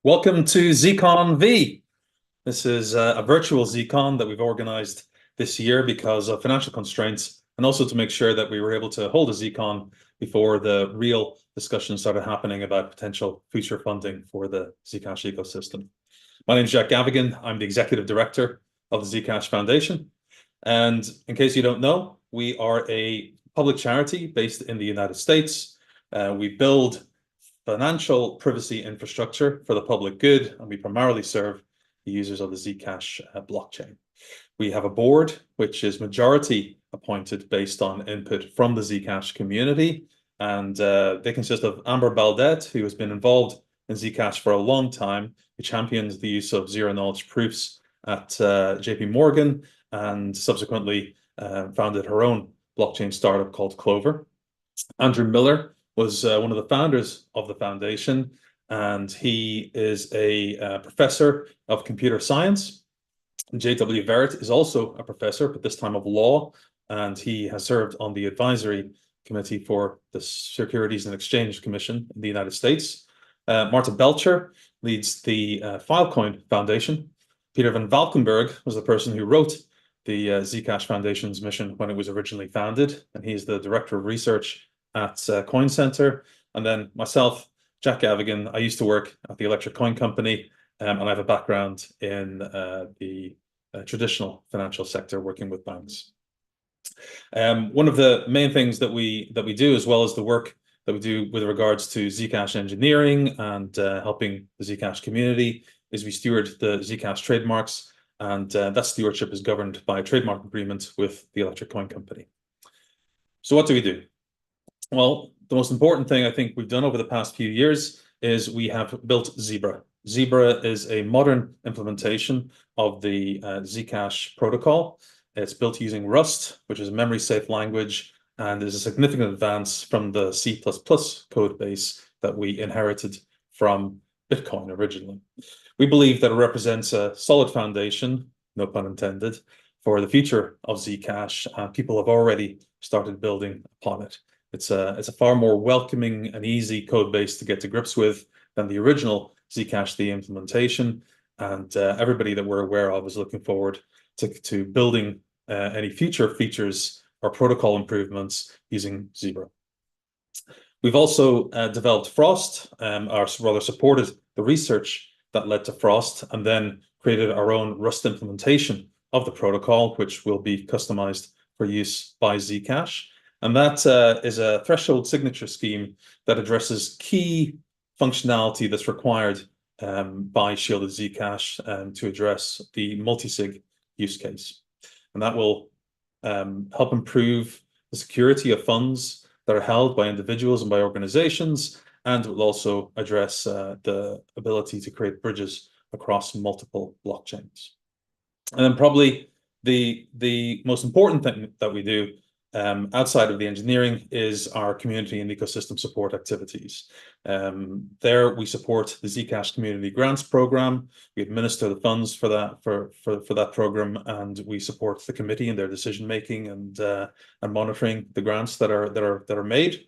Welcome to ZconV. This is a virtual Zcon that we've organized this year because of financial constraints, and also to make sure that we were able to hold a Zcon before the real discussion started happening about potential future funding for the Zcash ecosystem. My name is Jack Gavigan. I'm the executive director of the Zcash Foundation. And in case you don't know, we are a public charity based in the United States. We build financial privacy infrastructure for the public good, and we primarily serve the users of the Zcash blockchain. We have a board which is majority appointed based on input from the Zcash community, and they consist of Amber Baldet, who has been involved in Zcash for a long time, who championed the use of zero-knowledge proofs at JP Morgan, and subsequently founded her own blockchain startup called Clover. Andrew Miller was one of the founders of the foundation, and he is a professor of computer science. J.W. Verrett is also a professor, but this time of law, and he has served on the advisory committee for the Securities and Exchange Commission in the United States. Marta Belcher leads the Filecoin Foundation. Peter van Valkenburg was the person who wrote the Zcash Foundation's mission when it was originally founded, and he's the director of research at Coin Center. And then myself, Jack Gavigan, I used to work at the Electric Coin Company, and I have a background in the traditional financial sector, working with banks. One of the main things that we do, as well as the work that we do with regards to Zcash engineering and helping the Zcash community, is we steward the Zcash trademarks, and that stewardship is governed by a trademark agreement with the Electric Coin Company. So what do we do? Well, the most important thing I think we've done over the past few years is we have built Zebra. Zebra is a modern implementation of the Zcash protocol. It's built using Rust, which is a memory-safe language, and is a significant advance from the C++ code base that we inherited from Bitcoin originally. We believe that it represents a solid foundation, no pun intended, for the future of Zcash, and people have already started building upon it. It's a far more welcoming and easy code base to get to grips with than the original Zcash the implementation, and everybody that we're aware of is looking forward to building any future features or protocol improvements using Zebra. We've also developed Frost, or rather supported the research that led to Frost, and then created our own Rust implementation of the protocol, which will be customized for use by Zcash. And that is a threshold signature scheme that addresses key functionality that's required by shielded Zcash to address the multi-sig use case. And that will help improve the security of funds that are held by individuals and by organizations, and will also address the ability to create bridges across multiple blockchains. And then probably the most important thing that we do outside of the engineering is our community and ecosystem support activities. There we support the Zcash Community Grants Program. We administer the funds for that program, and we support the committee in their decision making and monitoring the grants that are made.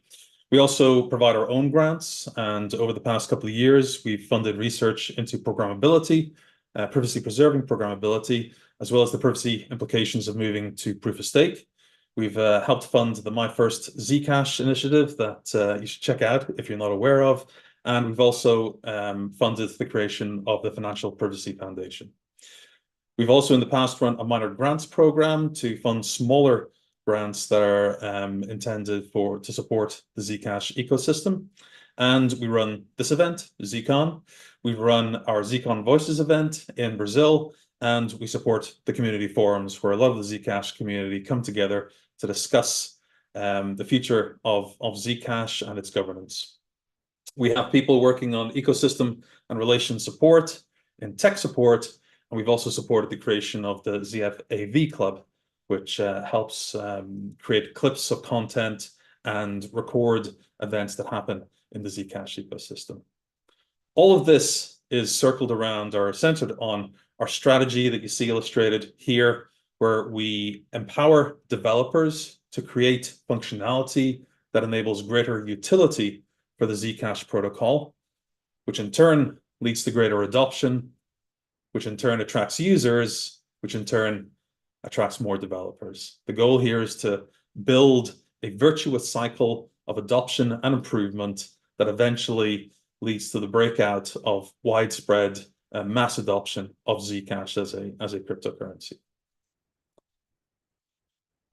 We also provide our own grants, and over the past couple of years, we've funded research into programmability, privacy preserving programmability, as well as the privacy implications of moving to proof of stake. We've helped fund the My First Zcash initiative that you should check out if you're not aware of. And we've also funded the creation of the Financial Privacy Foundation. We've also in the past run a minor grants program to fund smaller grants that are intended to support the Zcash ecosystem. And we run this event, Zcon. We've run our Zcon Voices event in Brazil, and we support the community forums where a lot of the Zcash community come together to discuss the future of Zcash and its governance. We have people working on ecosystem and relation support, in tech support, and we've also supported the creation of the ZFAV Club, which helps create clips of content and record events that happen in the Zcash ecosystem. All of this is circled around or centered on our strategy that you see illustrated here, where we empower developers to create functionality that enables greater utility for the Zcash protocol, which in turn leads to greater adoption, which in turn attracts users, which in turn attracts more developers. The goal here is to build a virtuous cycle of adoption and improvement that eventually leads to the breakout of widespread mass adoption of Zcash as a cryptocurrency.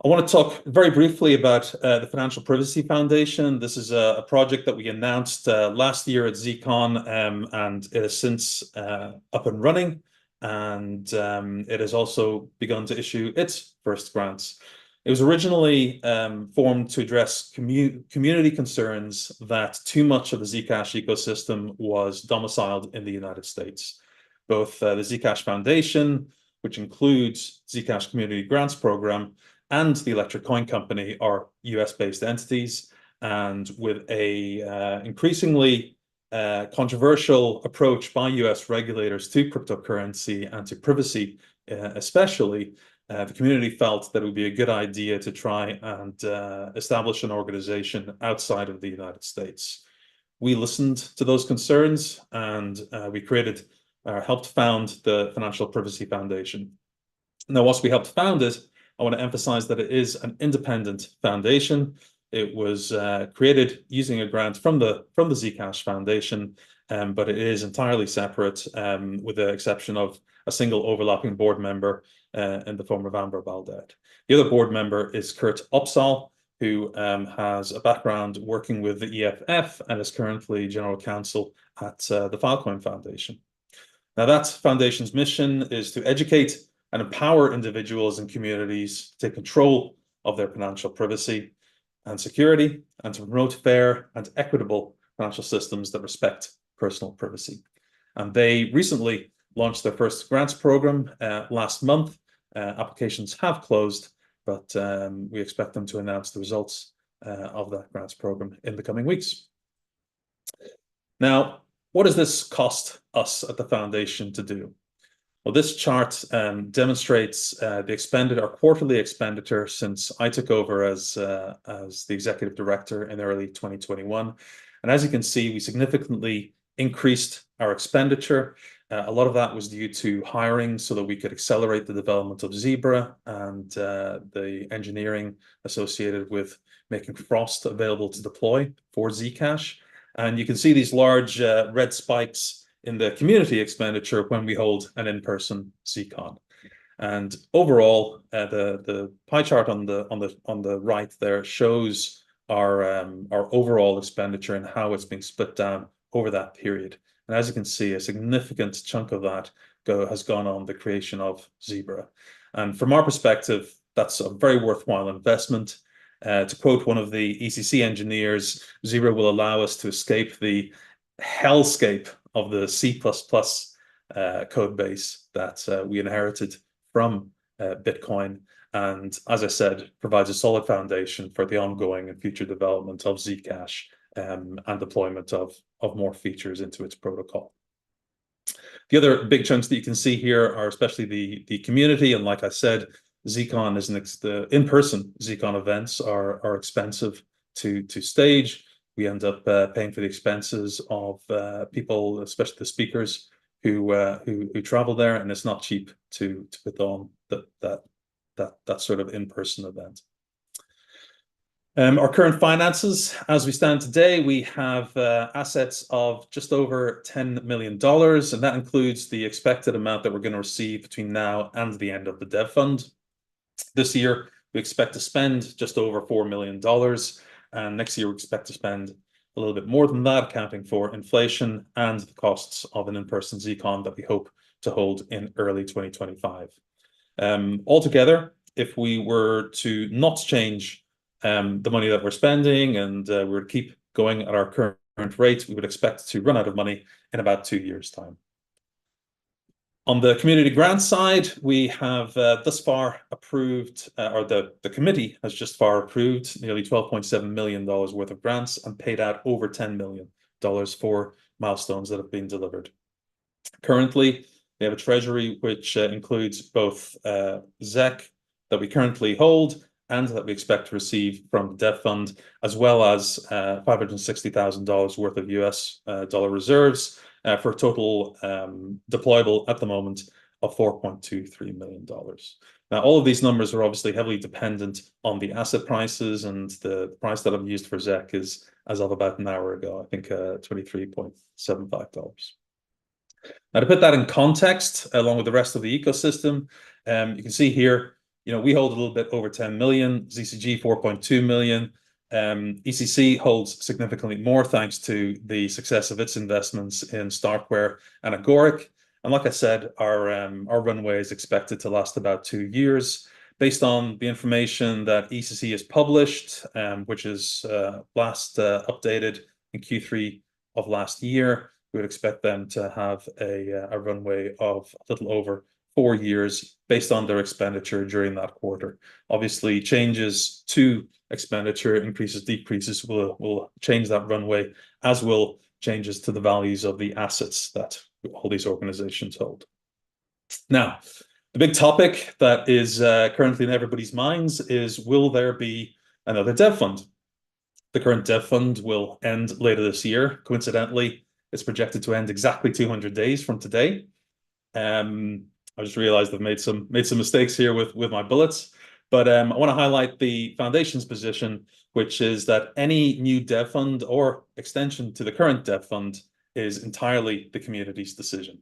I want to talk very briefly about the Financial Privacy Foundation. This is a project that we announced last year at Zcon, and it is since up and running, and it has also begun to issue its first grants. It was originally formed to address community concerns that too much of the Zcash ecosystem was domiciled in the United States. Both the Zcash Foundation, which includes Zcash Community Grants Program, and the Electric Coin Company are US-based entities, and with a increasingly controversial approach by US regulators to cryptocurrency and to privacy, especially, the community felt that it would be a good idea to try and establish an organization outside of the United States. We listened to those concerns, and we helped found the Financial Privacy Foundation. Now, once we helped found it, I want to emphasize that it is an independent foundation. It was created using a grant from the Zcash Foundation, but it is entirely separate, with the exception of a single overlapping board member in the form of Amber Baldet. The other board member is Kurt Opsahl, who has a background working with the EFF and is currently general counsel at the Filecoin Foundation. Now, that foundation's mission is to educate and empower individuals and communities to take control of their financial privacy and security, and to promote fair and equitable financial systems that respect personal privacy. And they recently launched their first grants program last month. Applications have closed, but we expect them to announce the results of that grants program in the coming weeks. Now, what does this cost us at the foundation to do? Well, this chart demonstrates our quarterly expenditure since I took over as the executive director in early 2021. And as you can see, we significantly increased our expenditure. A lot of that was due to hiring so that we could accelerate the development of Zebra and the engineering associated with making Frost available to deploy for Zcash. And you can see these large red spikes in the community expenditure when we hold an in-person Zcon. And overall, the pie chart on the right there shows our overall expenditure and how it's being split down over that period. And as you can see, a significant chunk of that has gone on the creation of Zebra. And from our perspective, that's a very worthwhile investment. To quote one of the ECC engineers, Zebra will allow us to escape the hellscape of the C++ code base that we inherited from Bitcoin, and as I said, provides a solid foundation for the ongoing and future development of Zcash and deployment of more features into its protocol. The other big chunks that you can see here are especially the community, and like I said, Zcon is the in-person Zcon events are expensive to stage. We end up paying for the expenses of people, especially the speakers who travel there, and it's not cheap to put on that sort of in-person event. Our current finances, as we stand today, we have assets of just over $10 million, and that includes the expected amount that we're going to receive between now and the end of the dev fund. This year, we expect to spend just over $4 million. And next year, we expect to spend a little bit more than that, accounting for inflation and the costs of an in-person Zcon that we hope to hold in early 2025. Altogether, if we were to not change the money that we're spending and we were to keep going at our current rate, we would expect to run out of money in about 2 years' time. On the community grant side, we have thus far approved, or the committee has just far approved nearly $12.7 million worth of grants and paid out over $10 million for milestones that have been delivered. Currently, we have a treasury which includes both ZEC that we currently hold and that we expect to receive from the dev fund, as well as $560,000 worth of US dollar reserves for a total deployable at the moment of $4.23 million. Now, all of these numbers are obviously heavily dependent on the asset prices, and the price that I've used for ZEC is as of about an hour ago, I think $23.75. Now, to put that in context, along with the rest of the ecosystem, you can see here, we hold a little bit over 10 million, ZCG 4.2 million. ECC holds significantly more thanks to the success of its investments in Starkware and Agoric. And like I said, our runway is expected to last about 2 years. Based on the information that ECC has published, which is last updated in Q3 of last year, we would expect them to have a runway of a little over 4 years based on their expenditure during that quarter. Obviously, changes to expenditure, increases, decreases will change that runway, as will changes to the values of the assets that all these organizations hold. Now, the big topic that is currently in everybody's minds is, will there be another dev fund? The current dev fund will end later this year. Coincidentally, it's projected to end exactly 200 days from today. I just realized I've made some mistakes here with my bullets, but I want to highlight the foundation's position, which is that any new dev fund or extension to the current dev fund is entirely the community's decision,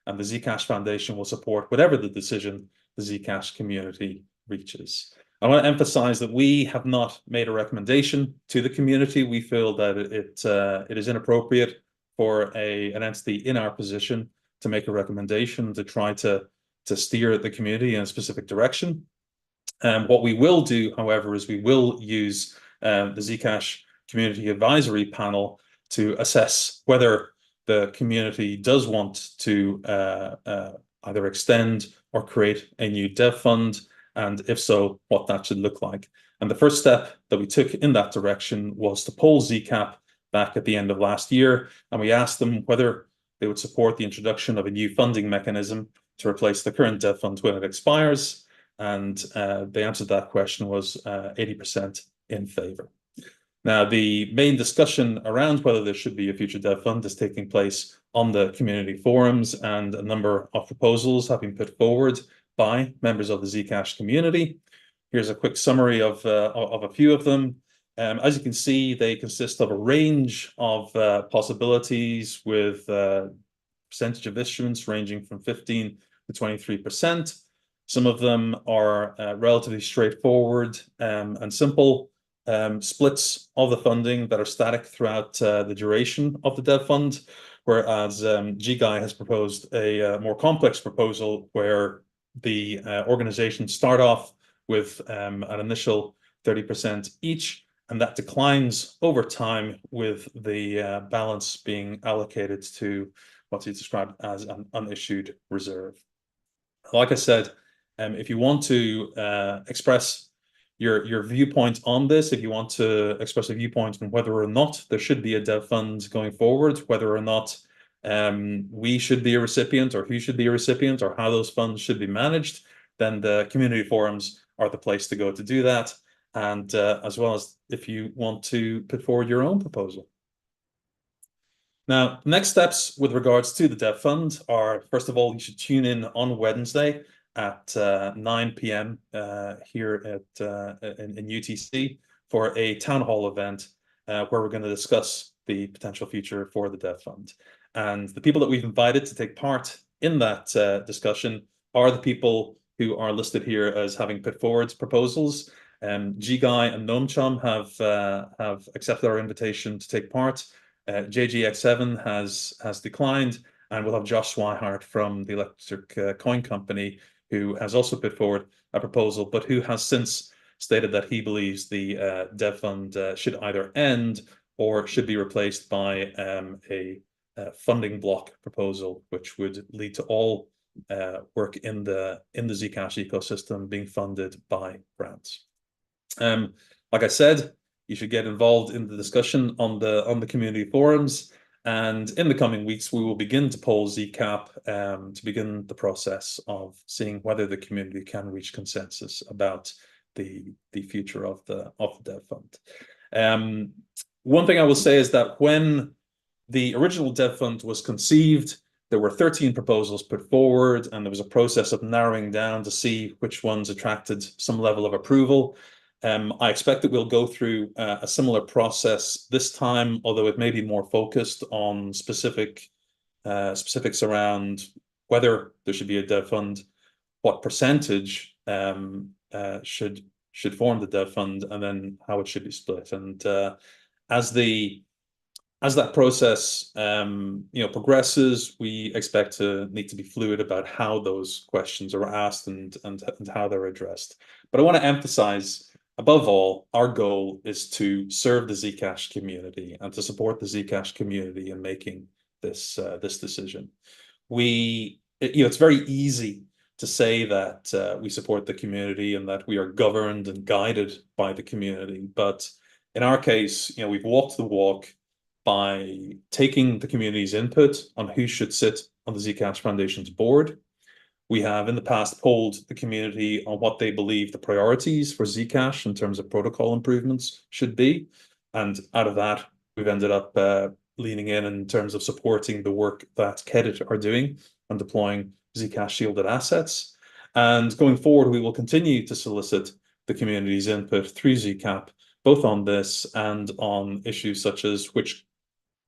and the Zcash Foundation will support whatever the decision the Zcash community reaches. I want to emphasize that we have not made a recommendation to the community. We feel that it is inappropriate for an entity in our position to make a recommendation to try to steer the community in a specific direction. What we will do, however, is we will use the Zcash Community Advisory Panel to assess whether the community does want to either extend or create a new dev fund, and if so, what that should look like. And the first step that we took in that direction was to poll ZCAP back at the end of last year, and we asked them whether they would support the introduction of a new funding mechanism to replace the current dev fund when it expires, and the answer to that question was 80% in favor. Now, the main discussion around whether there should be a future dev fund is taking place on the community forums, and a number of proposals have been put forward by members of the Zcash community. Here's a quick summary of a few of them. As you can see, they consist of a range of possibilities, with percentage of issuance ranging from 15 to 23%. Some of them are relatively straightforward and simple splits of the funding that are static throughout the duration of the dev fund, whereas GGuy has proposed a more complex proposal where the organizations start off with an initial 30% each, and that declines over time with the balance being allocated to what he described as an unissued reserve. Like I said, if you want to express your viewpoint on this, if you want to express a viewpoint on whether or not there should be a dev fund going forward, whether or not we should be a recipient, or who should be a recipient, or how those funds should be managed, then the community forums are the place to go to do that, and as well as if you want to put forward your own proposal. Now, next steps with regards to the dev fund are, first of all, you should tune in on Wednesday at 9 p.m. Here in UTC for a town hall event where we're going to discuss the potential future for the dev fund. And the people that we've invited to take part in that discussion are the people who are listed here as having put forward proposals. GGuy and NomeChum have accepted our invitation to take part. JGX7 has declined, and we'll have Josh Swihart from the Electric Coin Company, who has also put forward a proposal, but who has since stated that he believes the dev fund should either end or should be replaced by a funding block proposal, which would lead to all work in the Zcash ecosystem being funded by grants. Like I said, you should get involved in the discussion on the community forums, and in the coming weeks we will begin to poll ZCAP to begin the process of seeing whether the community can reach consensus about the future of the dev fund. One thing I will say is that when the original dev fund was conceived, there were 13 proposals put forward, and there was a process of narrowing down to see which ones attracted some level of approval. I expect that we'll go through a similar process this time, although it may be more focused on specifics around whether there should be a dev fund, what percentage should form the dev fund, and then how it should be split. And as that process progresses, we expect to need to be fluid about how those questions are asked and how they're addressed. But I want to emphasize, above all, our goal is to serve the Zcash community and to support the Zcash community in making this decision. It's very easy to say that we support the community and that we are governed and guided by the community, but in our case, we've walked the walk by taking the community's input on who should sit on the Zcash Foundation's board. We have in the past polled the community on what they believe the priorities for Zcash in terms of protocol improvements should be. And out of that, we've ended up leaning in terms of supporting the work that Kedit are doing on deploying Zcash shielded assets. And going forward, we will continue to solicit the community's input through ZCAP, both on this and on issues such as which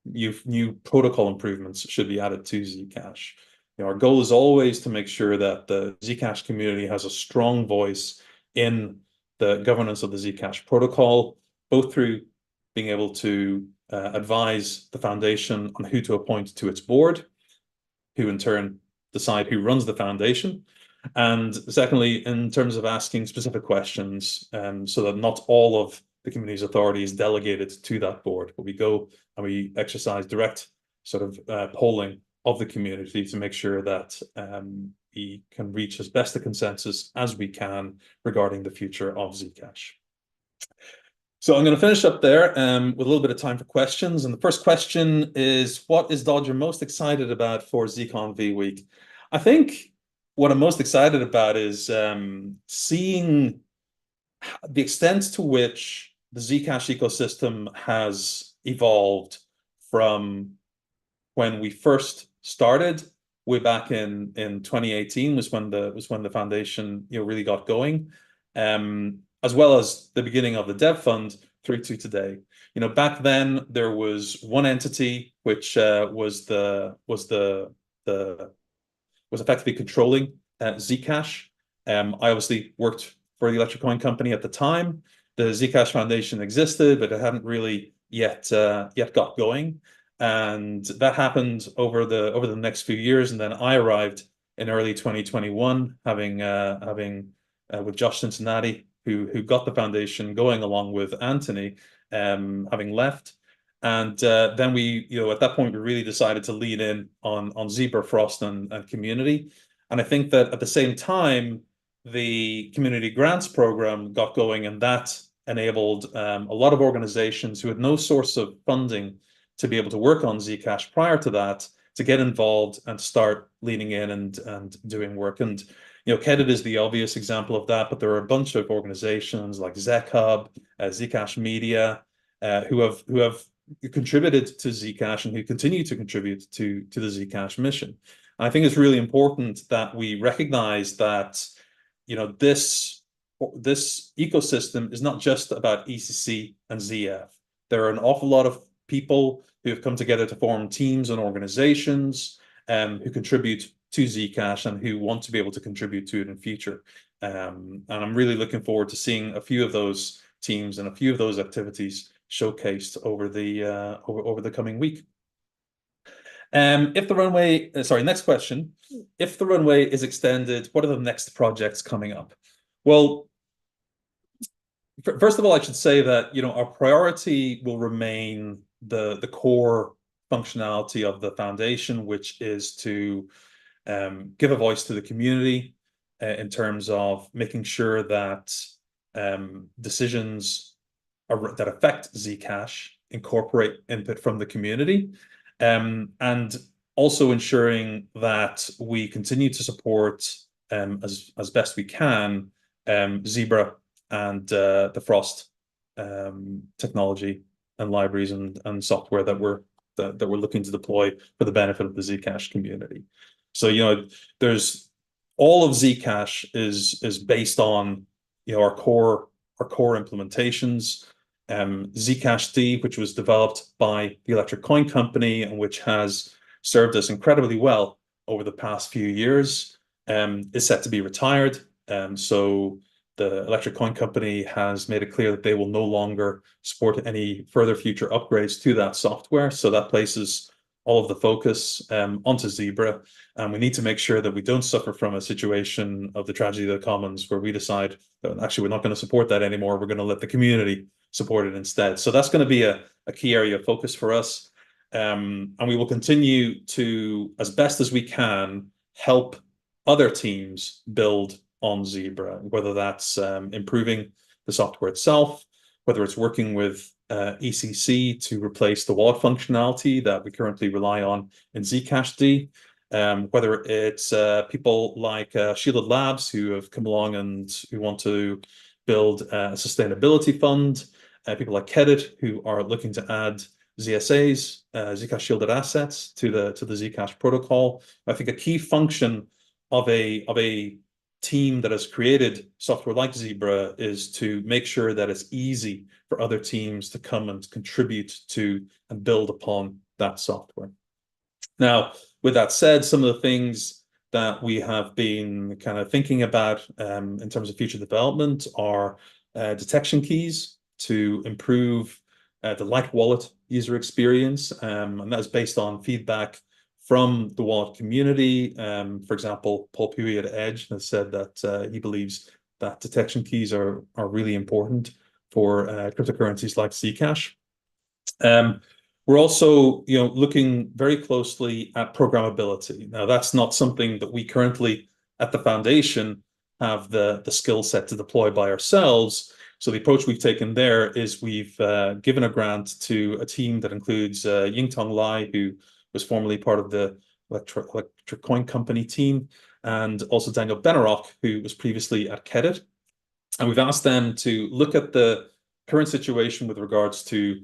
new protocol improvements should be added to Zcash. Our goal is always to make sure that the Zcash community has a strong voice in the governance of the Zcash protocol, both through being able to advise the foundation on who to appoint to its board, who in turn decide who runs the foundation, and secondly, in terms of asking specific questions, so that not all of the community's authority is delegated to that board, but we go and we exercise direct sort of polling of the community to make sure that we can reach as best a consensus as we can regarding the future of Zcash. So I'm going to finish up there with a little bit of time for questions. And the first question is, what is Dodger most excited about for ZconV week? I think what I'm most excited about is seeing the extent to which the Zcash ecosystem has evolved from when we first started way back in 2018 was when the foundation really got going, as well as the beginning of the dev fund through to today. Back then there was one entity which was effectively controlling Zcash. I obviously worked for the electric coin company at the time. The Zcash Foundation existed, but it hadn't really yet got going. And that happened over the next few years. And then I arrived in early 2021, having with Josh Cincinnati, who got the foundation going along with Anthony, having left. And then we, at that point, we really decided to lean in on Zebra, Frost, and Community. And I think that at the same time, the Community Grants Program got going, and that enabled a lot of organizations who had no source of funding to be able to work on Zcash prior to that, to get involved and start leaning in and doing work. And Kedit is the obvious example of that, but there are a bunch of organizations like ZecHub, Zcash Media, who have contributed to Zcash and who continue to contribute to the Zcash mission. And I think it's really important that we recognize that this ecosystem is not just about ECC and ZF. There are an awful lot of people who have come together to form teams and organizations who contribute to Zcash and who want to be able to contribute to it in future. And I'm really looking forward to seeing a few of those teams and a few of those activities showcased over the coming week. Next question. If the runway is extended, what are the next projects coming up? Well, first of all, I should say that our priority will remain the core functionality of the foundation, which is to give a voice to the community in terms of making sure that decisions that affect Zcash incorporate input from the community, and also ensuring that we continue to support as best we can Zebra and the Frost technology and libraries and software that we're that we're looking to deploy for the benefit of the Zcash community. So, there's all of Zcash is based on, our core implementations. Zcash D, which was developed by the Electric Coin Company and which has served us incredibly well over the past few years, is set to be retired. So the Electric Coin Company has made it clear that they will no longer support any further future upgrades to that software. So that places all of the focus onto Zebra. And we need to make sure that we don't suffer from a situation of the tragedy of the commons where we decide that actually we're not going to support that anymore. We're going to let the community support it instead. So that's going to be a key area of focus for us. And we will continue to, as best as we can, help other teams build on Zebra, whether that's improving the software itself, whether it's working with ECC to replace the wallet functionality that we currently rely on in Zcash D, whether it's people like Shielded Labs who have come along and who want to build a sustainability fund, people like Kedit who are looking to add ZSAs, Zcash shielded assets to the Zcash protocol. I think a key function of a team that has created software like Zebra is to make sure that it's easy for other teams to come and contribute to and build upon that software. Now, with that said, some of the things that we have been kind of thinking about in terms of future development are detection keys to improve the light wallet user experience, and that's based on feedback from the wallet community. For example, Paul Pewey at Edge has said that he believes that detection keys are really important for cryptocurrencies like Zcash. We're also, looking very closely at programmability. Now, that's not something that we currently at the foundation have the skill set to deploy by ourselves. So the approach we've taken there is we've given a grant to a team that includes Yingtong Lai, who was formerly part of the Electric Coin Company team, and also Daniel Benarock, who was previously at Kedit. And we've asked them to look at the current situation with regards to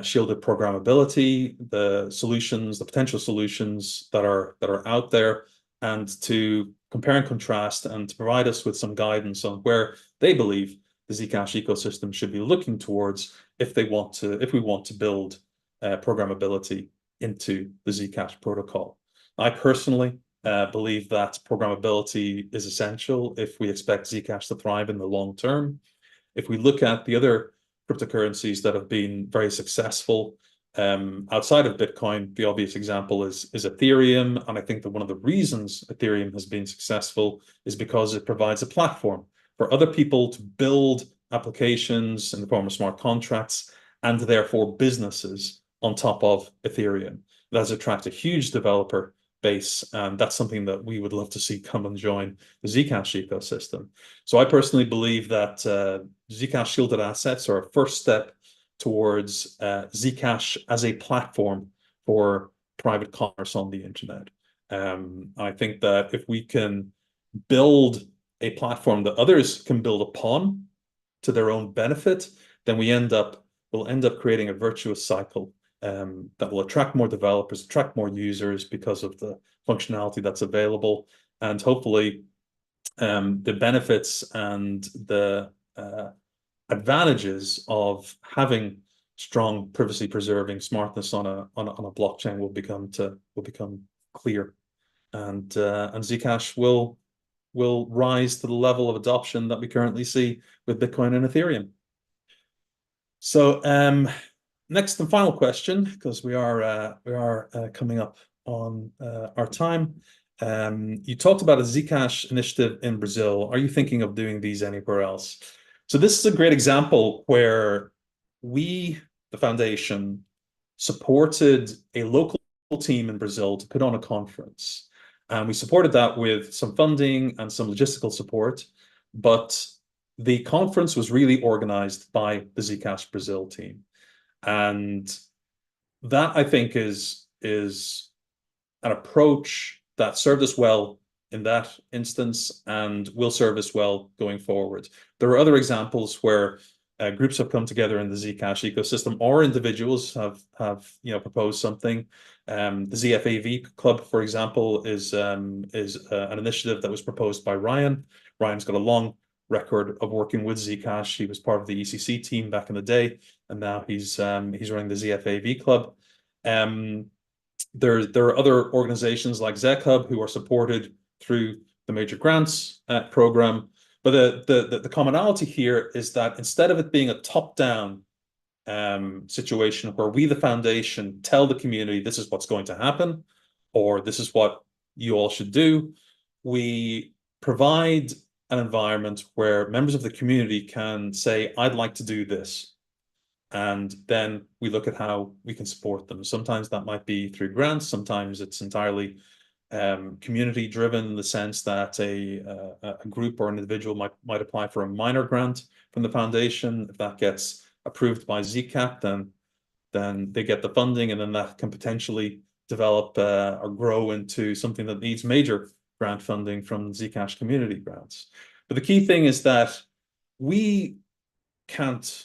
shielded programmability, the solutions, the potential solutions that are out there, and to compare and contrast and to provide us with some guidance on where they believe the Zcash ecosystem should be looking towards if we want to build programmability into the Zcash protocol. I personally believe that programmability is essential if we expect Zcash to thrive in the long term. If we look at the other cryptocurrencies that have been very successful outside of Bitcoin, the obvious example is Ethereum. And I think that one of the reasons Ethereum has been successful is because it provides a platform for other people to build applications in the form of smart contracts and therefore businesses on top of Ethereum. That has attracted a huge developer base, and that's something that we would love to see come and join the Zcash ecosystem. So I personally believe that Zcash shielded assets are a first step towards Zcash as a platform for private commerce on the internet. I think that if we can build a platform that others can build upon to their own benefit, then we'll end up creating a virtuous cycle that will attract more developers, attract more users because of the functionality that's available, and hopefully the benefits and the advantages of having strong privacy preserving smartness on a blockchain will become clear, and Zcash will rise to the level of adoption that we currently see with Bitcoin and Ethereum. So next and final question, because we are coming up on our time. You talked about a Zcash initiative in Brazil. Are you thinking of doing these anywhere else? So this is a great example where we, the foundation, supported a local team in Brazil to put on a conference. And we supported that with some funding and some logistical support. But the conference was really organized by the Zcash Brazil team. And that, I think, is an approach that served us well in that instance and will serve us well going forward. There are other examples where groups have come together in the Zcash ecosystem, or individuals have proposed something. The ZFAV Club, for example, is an initiative that was proposed by Ryan. Ryan's got a long record of working with Zcash. He was part of the ECC team back in the day, and now he's running the ZFAV Club. There are other organizations like ZCUB who are supported through the major grants program. But the commonality here is that instead of it being a top-down situation where we, the foundation, tell the community this is what's going to happen, or this is what you all should do, we provide an environment where members of the community can say, I'd like to do this. And then we look at how we can support them. Sometimes that might be through grants. Sometimes it's entirely community driven, in the sense that a group or an individual might apply for a minor grant from the foundation. If that gets approved by ZCAP, then they get the funding, and then that can potentially develop or grow into something that needs major grant funding from Zcash Community grants. But the key thing is that we can't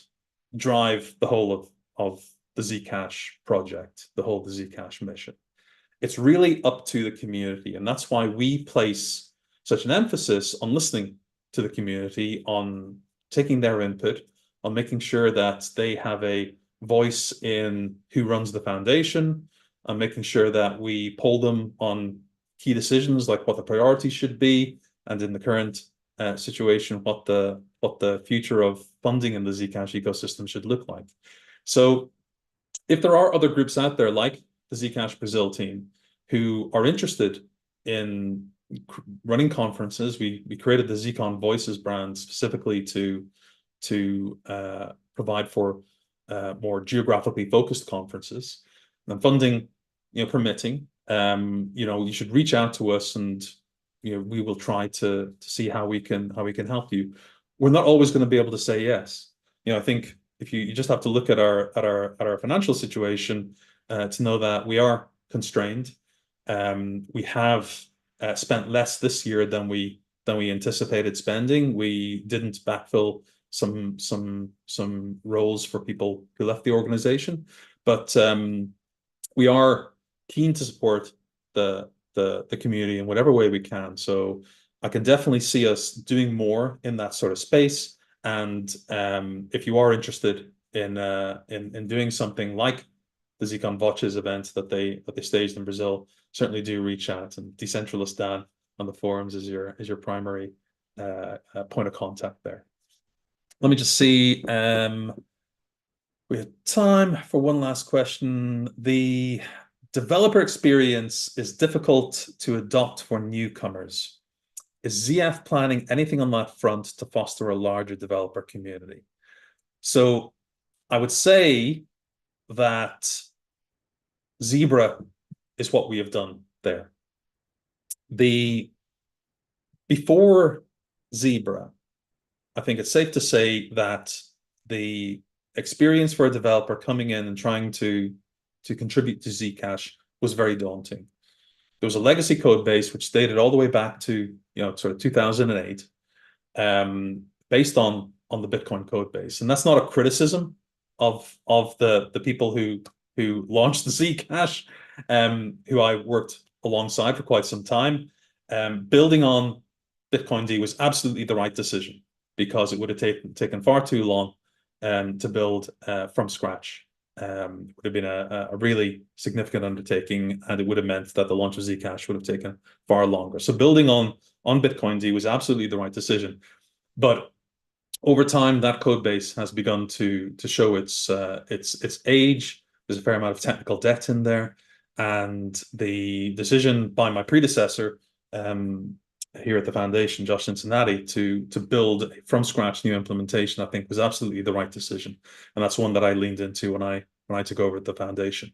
drive the whole of the Zcash project, the whole of the Zcash mission. It's really up to the community, and that's why we place such an emphasis on listening to the community, on taking their input, on making sure that they have a voice in who runs the foundation, and making sure that we poll them on key decisions like what the priorities should be, and in the current situation, what the future of funding in the Zcash ecosystem should look like. So if there are other groups out there like the Zcash Brazil team who are interested in running conferences, we created the Zcon Voices brand specifically to provide for more geographically focused conferences, and funding permitting. You should reach out to us, and we will try to see how we can help you. We're not always going to be able to say yes. I think if you just have to look at our financial situation to know that we are constrained. We have spent less this year than we anticipated spending. We didn't backfill some roles for people who left the organization, but we are keen to support the community in whatever way we can. So I can definitely see us doing more in that sort of space. And if you are interested in doing something like the Zcon Voices event that they staged in Brazil, certainly do reach out. And Decentralist Dan on the forums is your primary point of contact there. Let me just see. We have time for one last question. The developer experience is difficult to adopt for newcomers. Is ZF planning anything on that front to foster a larger developer community? So I would say that Zebra is what we have done there. Before Zebra, I think it's safe to say that the experience for a developer coming in and trying to contribute to Zcash was very daunting. There was a legacy code base which dated all the way back to sort of 2008, based on the Bitcoin code base, and that's not a criticism of the people who launched the Zcash, who I worked alongside for quite some time. Building on ZconV was absolutely the right decision, because it would have taken far too long to build from scratch. It would have been a really significant undertaking, and it would have meant that the launch of Zcash would have taken far longer. So building on ZconV was absolutely the right decision. But over time, that code base has begun to show its age. There's a fair amount of technical debt in there, and the decision by my predecessor here at the foundation, Josh Cincinnati, to build from scratch new implementation, I think was absolutely the right decision, and that's one that I leaned into when I took over at the foundation.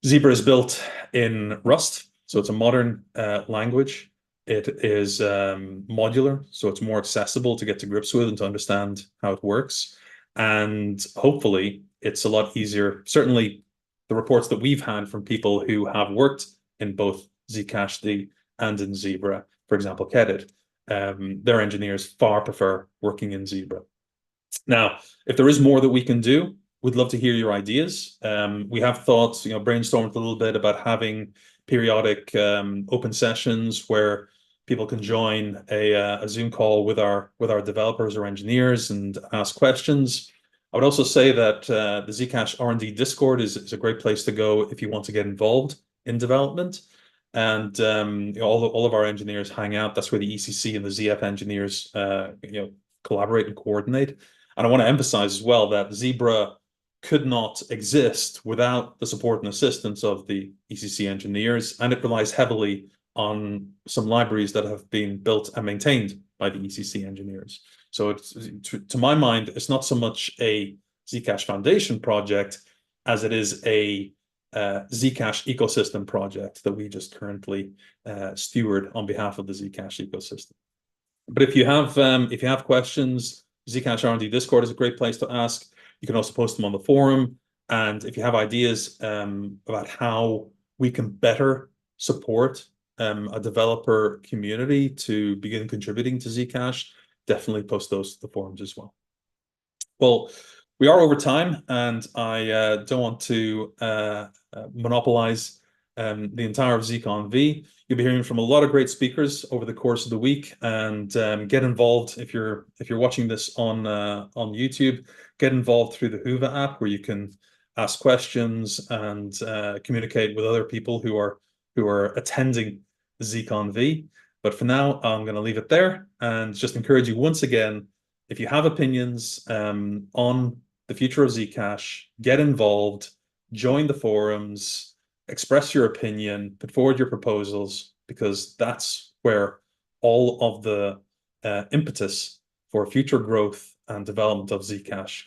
Zebra is built in Rust, so it's a modern language. It is modular, so it's more accessible to get to grips with and to understand how it works. And hopefully, it's a lot easier. Certainly, the reports that we've had from people who have worked in both Zcash and in Zebra, for example, Kedit, their engineers far prefer working in Zebra. Now, if there is more that we can do, we'd love to hear your ideas. We have thought, brainstormed a little bit about having periodic open sessions where people can join a Zoom call with our developers or engineers and ask questions. I would also say that the Zcash R&D Discord is a great place to go if you want to get involved in development. And all of our engineers hang out. That's where the ECC and the ZF engineers collaborate and coordinate. And I want to emphasize as well that Zebra could not exist without the support and assistance of the ECC engineers, and it relies heavily on some libraries that have been built and maintained by the ECC engineers. So it's, to my mind, it's not so much a Zcash Foundation project as it is a Zcash ecosystem project that we just currently steward on behalf of the Zcash ecosystem. But if you have questions, Zcash R&D Discord is a great place to ask. You can also post them on the forum. And if you have ideas about how we can better support a developer community to begin contributing to Zcash, definitely post those to the forums as well. Well, we are over time, and I don't want to monopolize the entire of ZconV. You'll be hearing from a lot of great speakers over the course of the week, and get involved if you're watching this on YouTube. Get involved through the Whova app, where you can ask questions and communicate with other people who are attending ZconV. But for now, I'm going to leave it there and just encourage you once again, if you have opinions on the future of Zcash, get involved, join the forums, express your opinion, put forward your proposals, because that's where all of the impetus for future growth and development of Zcash